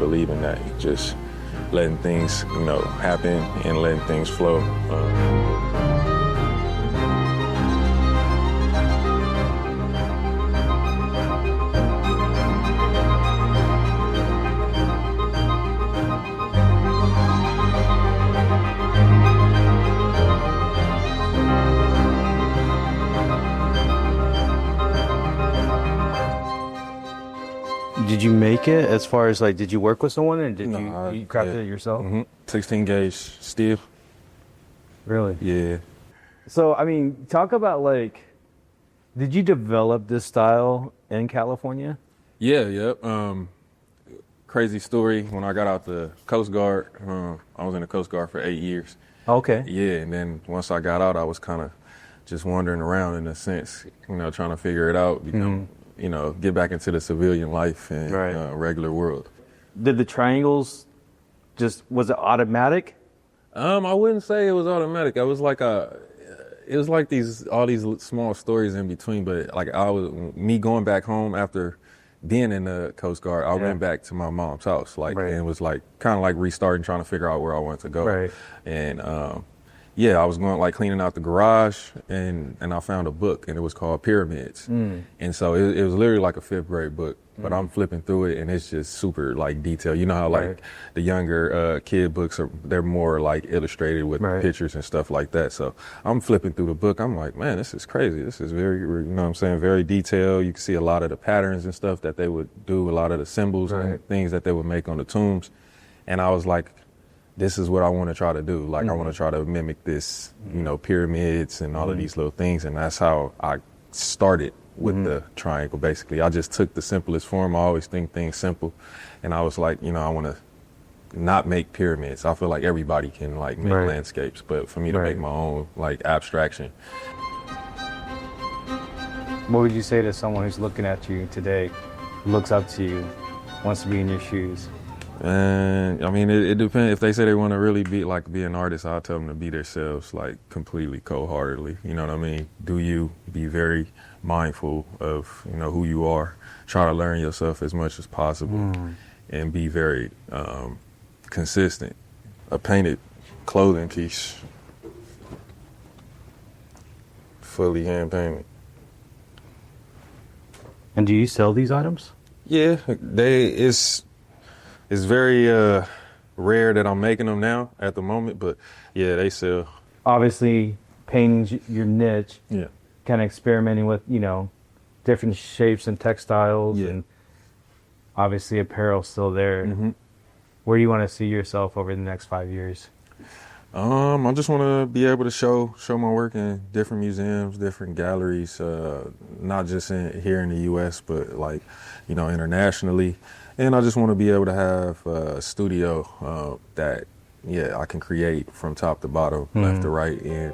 believe in that. Just letting things, happen and letting things flow. Did you make it as far as did you work with someone and did No, you crafted it yourself? 16 gauge steel. Really? Yeah. So, talk about did you develop this style in California? Yeah, yep. Crazy story. When I got out the Coast Guard, I was in the Coast Guard for 8 years. Okay. Yeah, and then once I got out, I was kind of just wandering around in a sense, trying to figure it out, get back into the civilian life and regular world. Did the triangles was it automatic? I wouldn't say it was automatic. It was like all these small stories in between, but me going back home after being in the Coast Guard, I went back to my mom's house, and it was kind of restarting, trying to figure out where I wanted to go. Right. And I was going cleaning out the garage, and I found a book, and it was called Pyramids. And so it was literally like a 5th grade book, but I'm flipping through it, and it's just super detailed. You know how the younger kid books they're more illustrated with pictures and stuff like that. So I'm flipping through the book. I'm like, man, this is crazy. This is very, very detailed. You can see a lot of the patterns and stuff that they would do, a lot of the symbols and things that they would make on the tombs. And I was like, this is what I want to try to do. I want to try to mimic this, pyramids and all of these little things. And that's how I started with the triangle, basically. I just took the simplest form. I always think things simple. And I was like, I want to not make pyramids. I feel like everybody can make landscapes, but for me to make my own abstraction. What would you say to someone who's looking at you today, looks up to you, wants to be in your shoes? And it depends. If they say they want to really be an artist, I'll tell them to be themselves, completely cold-heartedly. You know what I mean? Do you be very mindful of, who you are. Try to learn yourself as much as possible and be very consistent. A painted clothing piece, fully hand painted. And do you sell these items? Yeah, it's very rare that I'm making them now at the moment, but yeah, they sell. Obviously, painting's your niche. Yeah. Kind of experimenting with, different shapes and textiles, and obviously apparel's still there. Where do you want to see yourself over the next 5 years? I just want to be able to show my work in different museums, different galleries, not just here in the U.S., but internationally. And I just want to be able to have a studio that I can create from top to bottom, left to right, and